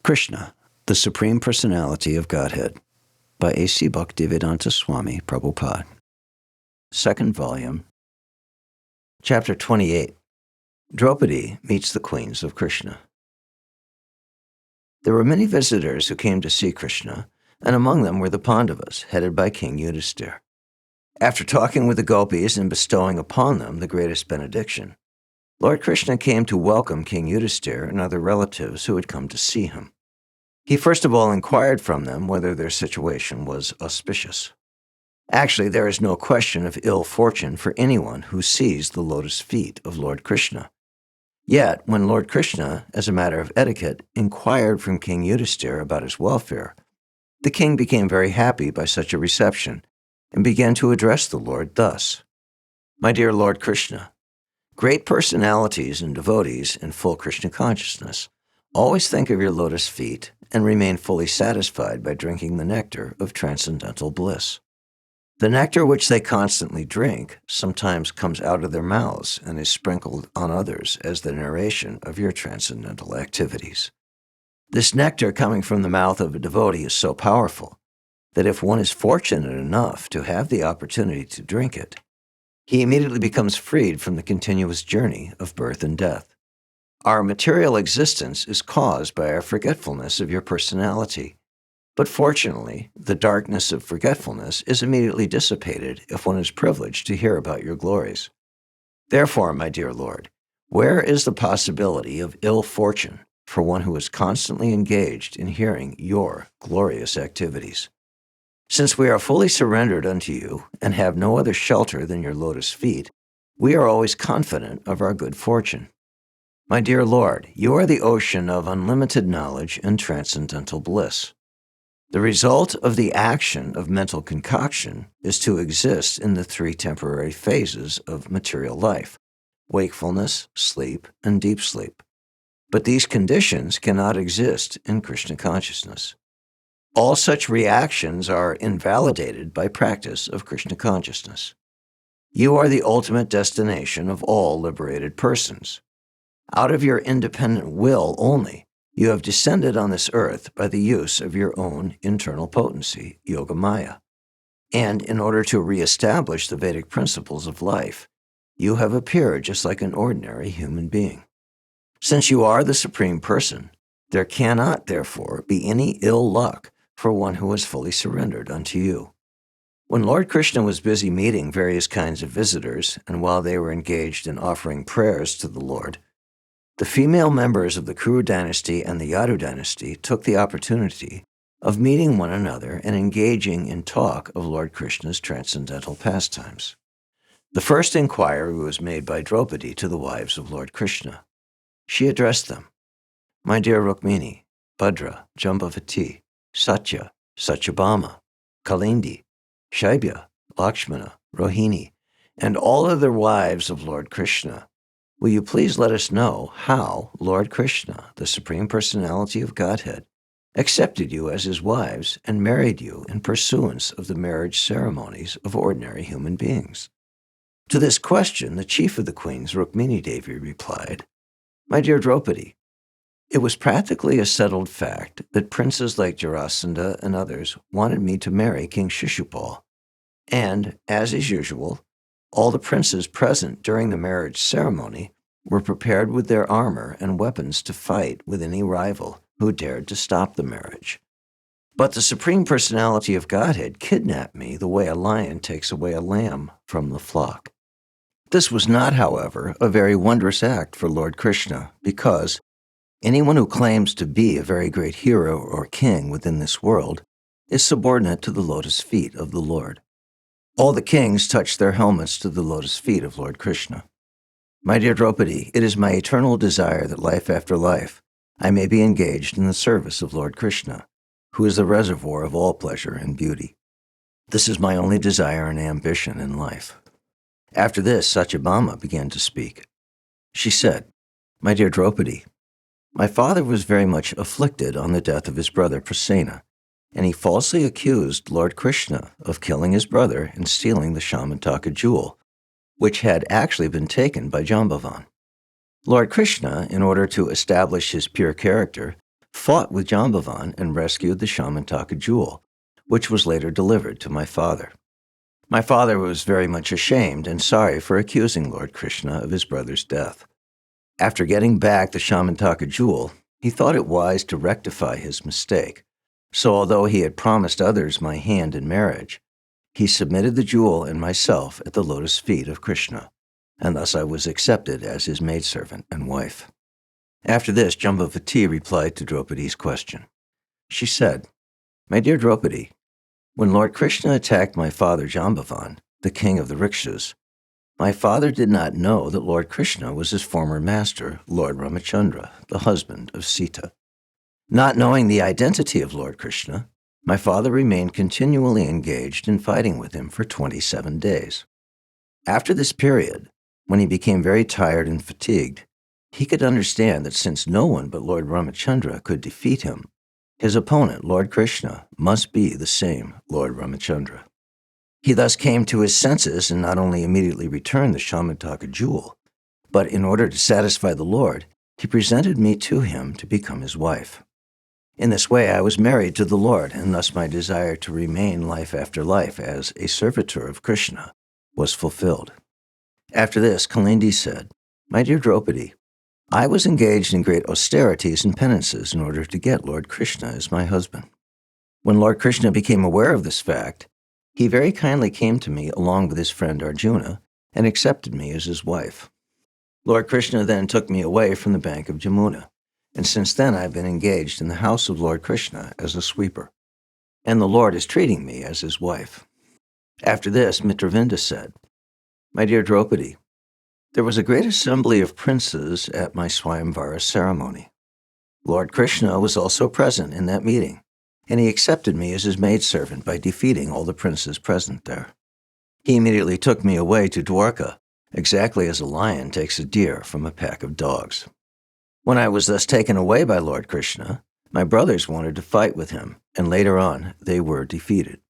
Krishna, the Supreme Personality of Godhead, by A.C. Bhaktivedanta Swami, Prabhupāda. Second volume, Chapter 28. Draupadī meets the queens of Krishna. There were many visitors who came to see Krishna, and among them were the Pandavas, headed by King Yudhisthira. After talking with the gopis and bestowing upon them the greatest benediction, Lord Krishna came to welcome King Yudhisthira and other relatives who had come to see him. He first of all inquired from them whether their situation was auspicious. Actually, there is no question of ill fortune for anyone who sees the lotus feet of Lord Krishna. Yet, when Lord Krishna, as a matter of etiquette, inquired from King Yudhisthira about his welfare, the king became very happy by such a reception and began to address the Lord thus: "My dear Lord Krishna, great personalities and devotees in full Krishna consciousness always think of your lotus feet and remain fully satisfied by drinking the nectar of transcendental bliss. The nectar which they constantly drink sometimes comes out of their mouths and is sprinkled on others as the narration of your transcendental activities. This nectar coming from the mouth of a devotee is so powerful that if one is fortunate enough to have the opportunity to drink it, he immediately becomes freed from the continuous journey of birth and death. Our material existence is caused by our forgetfulness of your personality. But fortunately, the darkness of forgetfulness is immediately dissipated if one is privileged to hear about your glories. Therefore, my dear Lord, where is the possibility of ill fortune for one who is constantly engaged in hearing your glorious activities? Since we are fully surrendered unto you and have no other shelter than your lotus feet, we are always confident of our good fortune. My dear Lord, you are the ocean of unlimited knowledge and transcendental bliss. The result of the action of mental concoction is to exist in the three temporary phases of material life: wakefulness, sleep, and deep sleep. But these conditions cannot exist in Krishna consciousness. All such reactions are invalidated by practice of Krishna consciousness. You are the ultimate destination of all liberated persons. Out of your independent will only, you have descended on this earth by the use of your own internal potency, Yoga Maya. And in order to reestablish the Vedic principles of life, you have appeared just like an ordinary human being. Since you are the Supreme Person, there cannot, therefore, be any ill luck for one who is fully surrendered unto you. When Lord Krishna was busy meeting various kinds of visitors, and while they were engaged in offering prayers to the Lord, the female members of the Kuru dynasty and the Yadu dynasty took the opportunity of meeting one another and engaging in talk of Lord Krishna's transcendental pastimes. The first inquiry was made by Draupadī to the wives of Lord Krishna. She addressed them: "My dear Rukmini, Bhadra, Jambavati, Satya, Satyabhama, Kalindi, Shaibya, Lakshmana, Rohini, and all other wives of Lord Krishna, will you please let us know how Lord Krishna, the Supreme Personality of Godhead, accepted you as his wives and married you in pursuance of the marriage ceremonies of ordinary human beings?" To this question, the chief of the queens, Rukmini Devi, replied: "My dear Draupadī, it was practically a settled fact that princes like Jarasandha and others wanted me to marry King Shishupal, and, as is usual, all the princes present during the marriage ceremony were prepared with their armor and weapons to fight with any rival who dared to stop the marriage. But the Supreme Personality of Godhead kidnapped me the way a lion takes away a lamb from the flock. This was not, however, a very wondrous act for Lord Krishna, because anyone who claims to be a very great hero or king within this world is subordinate to the lotus feet of the Lord. All the kings touch their helmets to the lotus feet of Lord Krishna. My dear Draupadī, it is my eternal desire that life after life I may be engaged in the service of Lord Krishna, who is the reservoir of all pleasure and beauty. This is my only desire and ambition in life." After this, Satyabhama began to speak. She said, "My dear Draupadī, my father was very much afflicted on the death of his brother Praseena, and he falsely accused Lord Krishna of killing his brother and stealing the Shamantaka jewel, which had actually been taken by Jambavan. Lord Krishna, in order to establish his pure character, fought with Jambavan and rescued the Śrīmad-Bhāgavatam jewel, which was later delivered to my father. My father was very much ashamed and sorry for accusing Lord Krishna of his brother's death. After getting back the Śrīmad-Bhāgavatam jewel, he thought it wise to rectify his mistake. So although he had promised others my hand in marriage, he submitted the jewel and myself at the lotus feet of Krishna, and thus I was accepted as his maidservant and wife. After this, Jambavati replied to Draupadi's question. She said, "My dear Draupadi, when Lord Krishna attacked my father Jambavan, the king of the Rikshas, my father did not know that Lord Krishna was his former master, Lord Ramachandra, the husband of Sita. Not knowing the identity of Lord Krishna, my father remained continually engaged in fighting with him for 27 days. After this period, when he became very tired and fatigued, he could understand that since no one but Lord Ramachandra could defeat him, his opponent, Lord Krishna, must be the same Lord Ramachandra. He thus came to his senses and not only immediately returned the Śrīmad-Bhāgavatam jewel, but in order to satisfy the Lord, he presented me to him to become his wife. In this way, I was married to the Lord, and thus my desire to remain life after life as a servitor of Krishna was fulfilled." After this, Kalindi said, "My dear Draupadi, I was engaged in great austerities and penances in order to get Lord Krishna as my husband. When Lord Krishna became aware of this fact, he very kindly came to me along with his friend Arjuna and accepted me as his wife. Lord Krishna then took me away from the bank of Jamuna, and since then I've been engaged in the house of Lord Krishna as a sweeper, and the Lord is treating me as his wife." After this, Mitravinda said, "My dear Draupadi, there was a great assembly of princes at my Swayamvara ceremony. Lord Krishna was also present in that meeting, and he accepted me as his maidservant by defeating all the princes present there. He immediately took me away to Dwarka, exactly as a lion takes a deer from a pack of dogs. When I was thus taken away by Lord Krishna, my brothers wanted to fight with him, and later on they were defeated.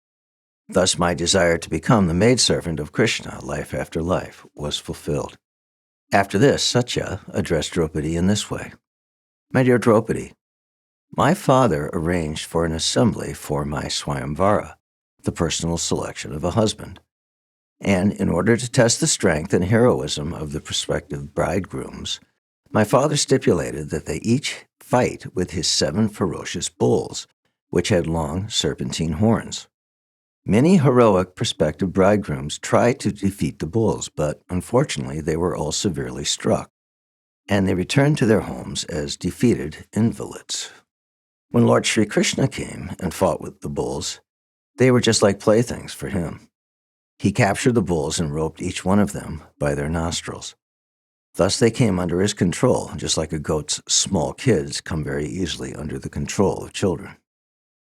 Thus my desire to become the maidservant of Krishna life after life was fulfilled." After this, Satya addressed Draupadi in this way. "My dear Draupadi, my father arranged for an assembly for my Swayamvara, the personal selection of a husband. And in order to test the strength and heroism of the prospective bridegrooms, my father stipulated that they each fight with his 7 ferocious bulls, which had long serpentine horns. Many heroic prospective bridegrooms tried to defeat the bulls, but unfortunately they were all severely struck, and they returned to their homes as defeated invalids. When Lord Sri Krishna came and fought with the bulls, they were just like playthings for him. He captured the bulls and roped each one of them by their nostrils. Thus they came under his control, just like a goat's small kids come very easily under the control of children.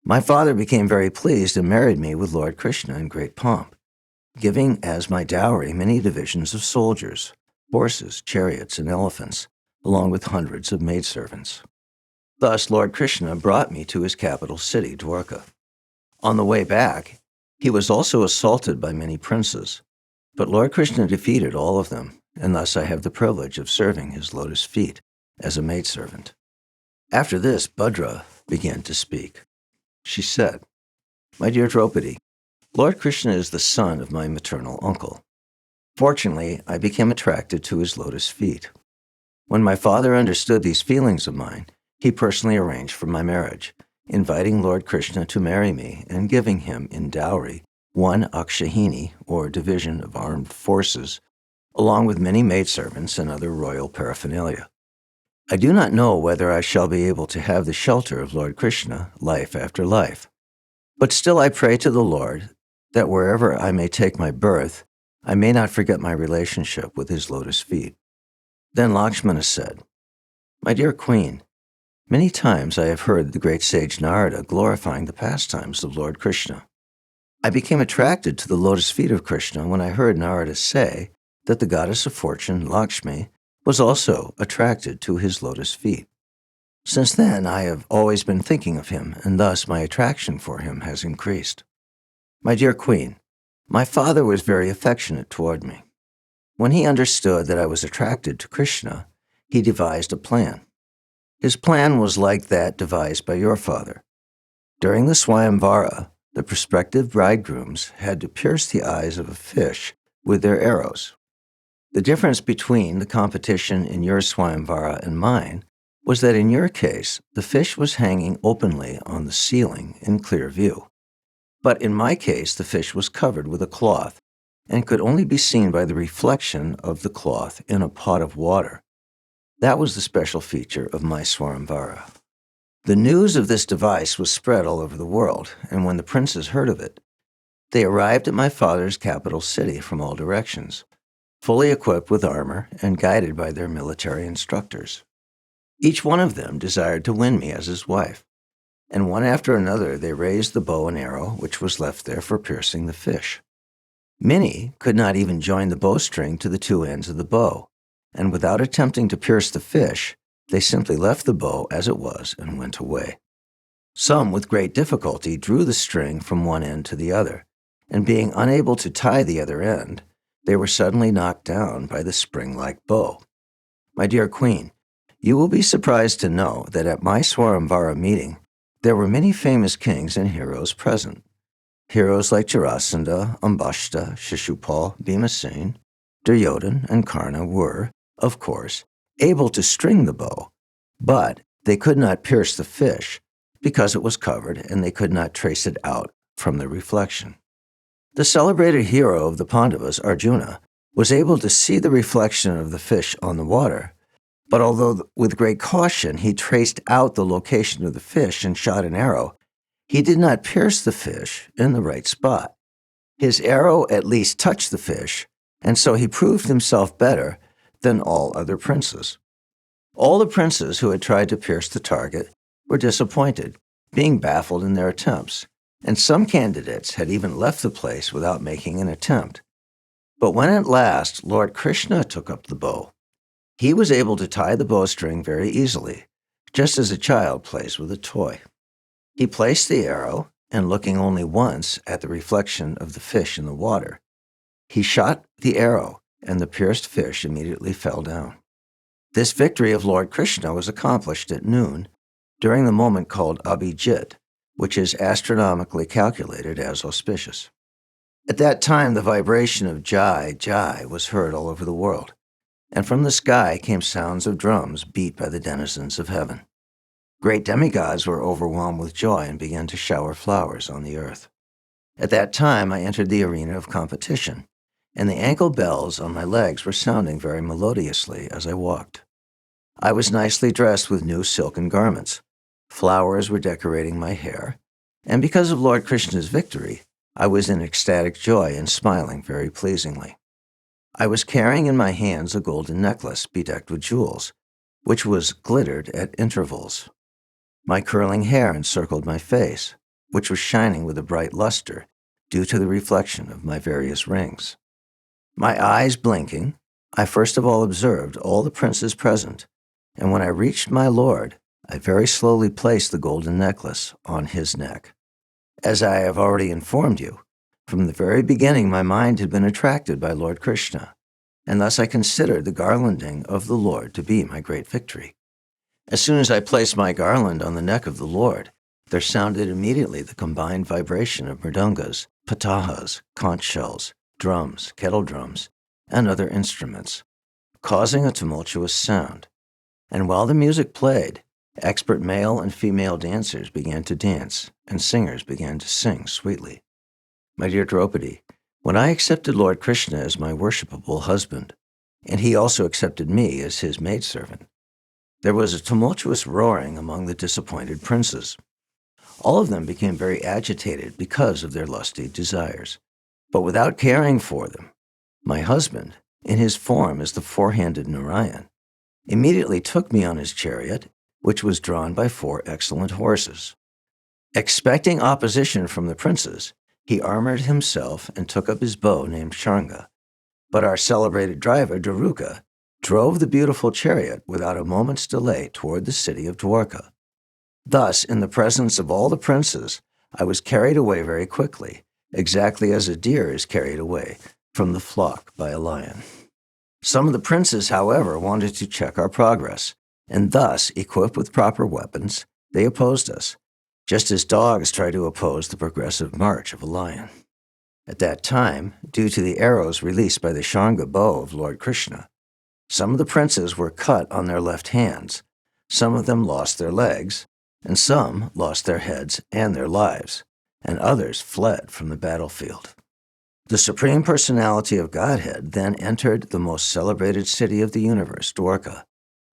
My father became very pleased and married me with Lord Krishna in great pomp, giving as my dowry many divisions of soldiers, horses, chariots, and elephants, along with hundreds of maidservants. Thus Lord Krishna brought me to his capital city, Dwarka. On the way back, he was also assaulted by many princes, but Lord Krishna defeated all of them, and thus I have the privilege of serving his lotus feet as a maidservant." After this, Bhadra began to speak. She said, "My dear Draupadi, Lord Krishna is the son of my maternal uncle. Fortunately, I became attracted to his lotus feet. When my father understood these feelings of mine, he personally arranged for my marriage, inviting Lord Krishna to marry me and giving him in dowry 1 akshahini, or division of armed forces, along with many maidservants and other royal paraphernalia. I do not know whether I shall be able to have the shelter of Lord Krishna life after life, but still I pray to the Lord that wherever I may take my birth, I may not forget my relationship with his lotus feet." Then Lakshmana said, "My dear Queen, many times I have heard the great sage Narada glorifying the pastimes of Lord Krishna. I became attracted to the lotus feet of Krishna when I heard Narada say that the goddess of fortune, Lakshmi, was also attracted to his lotus feet. Since then, I have always been thinking of him, and thus my attraction for him has increased. My dear Queen, my father was very affectionate toward me. When he understood that I was attracted to Krishna, he devised a plan. His plan was like that devised by your father. During the Swayamvara, the prospective bridegrooms had to pierce the eyes of a fish with their arrows. The difference between the competition in your Swayamvara and mine was that in your case, the fish was hanging openly on the ceiling in clear view. But in my case, the fish was covered with a cloth and could only be seen by the reflection of the cloth in a pot of water. That was the special feature of my Swayamvara. The news of this device was spread all over the world, and when the princes heard of it, they arrived at my father's capital city from all directions, fully equipped with armor and guided by their military instructors. Each one of them desired to win me as his wife, and one after another they raised the bow and arrow which was left there for piercing the fish. Many could not even join the bowstring to the two ends of the bow, and without attempting to pierce the fish, they simply left the bow as it was and went away. Some, with great difficulty, drew the string from one end to the other, and being unable to tie the other end, they were suddenly knocked down by the spring-like bow. My dear Queen, you will be surprised to know that at my Swayamvara meeting, there were many famous kings and heroes present. Heroes like Jarasandha, Ambashta, Shishupal, Bhimasen, Duryodhana, and Kṛṣṇa were, of course, able to string the bow, but they could not pierce the fish because it was covered and they could not trace it out from the reflection. The celebrated hero of the Pandavas, Arjuna, was able to see the reflection of the fish on the water, but although with great caution he traced out the location of the fish and shot an arrow, he did not pierce the fish in the right spot. His arrow at least touched the fish, and so he proved himself better than all other princes. All the princes who had tried to pierce the target were disappointed, being baffled in their attempts, and some candidates had even left the place without making an attempt. But when at last Lord Krishna took up the bow, he was able to tie the bowstring very easily, just as a child plays with a toy. He placed the arrow, and looking only once at the reflection of the fish in the water, he shot the arrow, and the pierced fish immediately fell down. This victory of Lord Krishna was accomplished at noon, during the moment called Abhijit, which is astronomically calculated as auspicious. At that time, the vibration of Jai, Jai was heard all over the world, and from the sky came sounds of drums beat by the denizens of heaven. Great demigods were overwhelmed with joy and began to shower flowers on the earth. At that time, I entered the arena of competition, and the ankle bells on my legs were sounding very melodiously as I walked. I was nicely dressed with new silken garments. Flowers were decorating my hair, and because of Lord Krishna's victory, I was in ecstatic joy and smiling very pleasingly. I was carrying in my hands a golden necklace bedecked with jewels, which was glittered at intervals. My curling hair encircled my face, which was shining with a bright luster due to the reflection of my various rings. My eyes blinking, I first of all observed all the princes present, and when I reached my lord, I very slowly placed the golden necklace on his neck. As I have already informed you, from the very beginning my mind had been attracted by Lord Krishna, and thus I considered the garlanding of the Lord to be my great victory. As soon as I placed my garland on the neck of the Lord, there sounded immediately the combined vibration of mridungas, patahas, conch shells, drums, kettle drums, and other instruments, causing a tumultuous sound. And while the music played, expert male and female dancers began to dance, and singers began to sing sweetly. My dear Draupadī, when I accepted Lord Krishna as my worshipable husband, and he also accepted me as his maidservant, there was a tumultuous roaring among the disappointed princes. All of them became very agitated because of their lusty desires. But without caring for them, my husband, in his form as the four-handed Narayan, immediately took me on his chariot, which was drawn by 4 excellent horses. Expecting opposition from the princes, he armored himself and took up his bow named Shranga. But our celebrated driver, Daruka, drove the beautiful chariot without a moment's delay toward the city of Dwarka. Thus, in the presence of all the princes, I was carried away very quickly, exactly as a deer is carried away from the flock by a lion. Some of the princes, however, wanted to check our progress, and thus, equipped with proper weapons, they opposed us, just as dogs try to oppose the progressive march of a lion. At that time, due to the arrows released by the Shanga bow of Lord Krishna, some of the princes were cut on their left hands, some of them lost their legs, and some lost their heads and their lives, and others fled from the battlefield. The Supreme Personality of Godhead then entered the most celebrated city of the universe, Dwarka,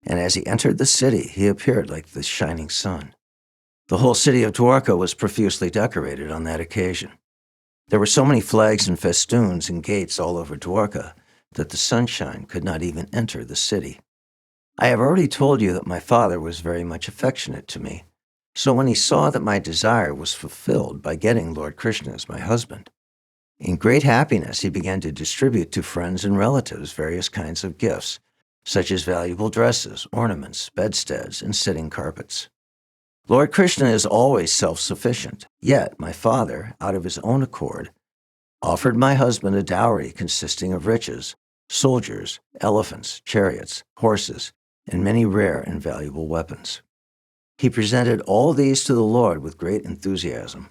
and as he entered the city, he appeared like the shining sun. The whole city of Dwarka was profusely decorated on that occasion. There were so many flags and festoons and gates all over Dwarka that the sunshine could not even enter the city. I have already told you that my father was very much affectionate to me, so when he saw that my desire was fulfilled by getting Lord Krishna as my husband, in great happiness he began to distribute to friends and relatives various kinds of gifts, such as valuable dresses, ornaments, bedsteads, and sitting carpets. Lord Krishna is always self-sufficient, yet my father, out of his own accord, offered my husband a dowry consisting of riches, soldiers, elephants, chariots, horses, and many rare and valuable weapons. He presented all these to the Lord with great enthusiasm.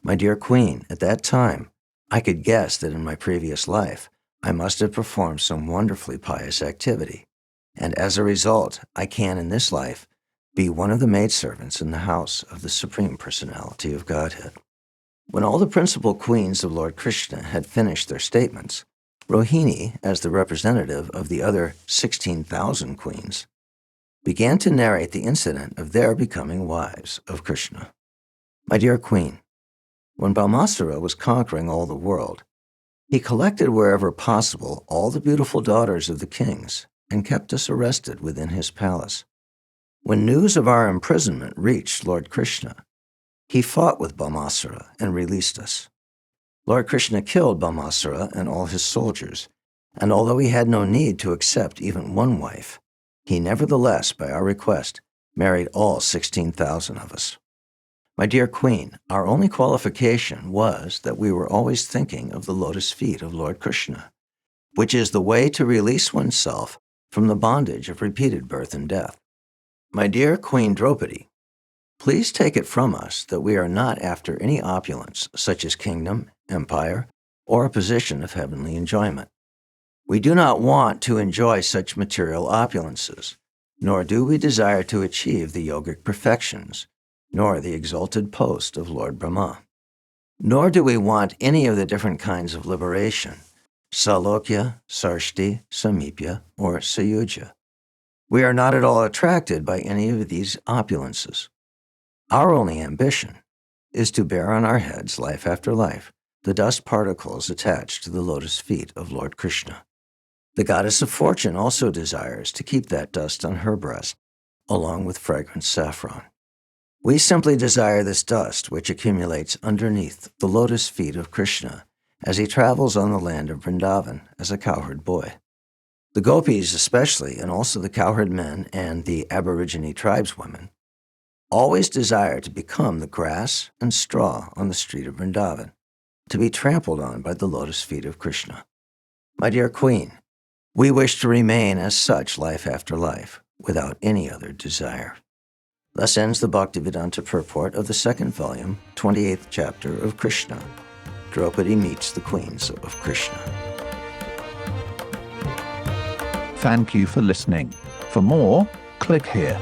My dear Queen, at that time, I could guess that in my previous life, I must have performed some wonderfully pious activity, and as a result, I can in this life be one of the maidservants in the house of the Supreme Personality of Godhead. When all the principal queens of Lord Krishna had finished their statements, Rohini, as the representative of the other 16,000 queens, began to narrate the incident of their becoming wives of Krishna. My dear Queen, when Bhamasura was conquering all the world, he collected wherever possible all the beautiful daughters of the kings and kept us arrested within his palace. When news of our imprisonment reached Lord Krishna, he fought with Bhamasura and released us. Lord Krishna killed Bhamasura and all his soldiers, and although he had no need to accept even one wife, he nevertheless, by our request, married all 16,000 of us. My dear Queen, our only qualification was that we were always thinking of the lotus feet of Lord Krishna, which is the way to release oneself from the bondage of repeated birth and death. My dear Queen Draupadī, please take it from us that we are not after any opulence such as kingdom, empire, or a position of heavenly enjoyment. We do not want to enjoy such material opulences, nor do we desire to achieve the yogic perfections, nor the exalted post of Lord Brahma. Nor do we want any of the different kinds of liberation, Salokya, Sarshti, Samipya, or Sayuja. We are not at all attracted by any of these opulences. Our only ambition is to bear on our heads, life after life, the dust particles attached to the lotus feet of Lord Krishna. The goddess of fortune also desires to keep that dust on her breast, along with fragrant saffron. We simply desire this dust which accumulates underneath the lotus feet of Krishna as he travels on the land of Vrindavan as a cowherd boy. The gopis especially, and also the cowherd men and the aborigine tribeswomen, always desire to become the grass and straw on the street of Vrindavan, to be trampled on by the lotus feet of Krishna. My dear Queen, we wish to remain as such life after life, without any other desire. Thus ends the Bhaktivedanta purport of the second volume, 28th chapter of Kṛṣṇa. Draupadī meets the queens of Krishna. Thank you for listening. For more, click here.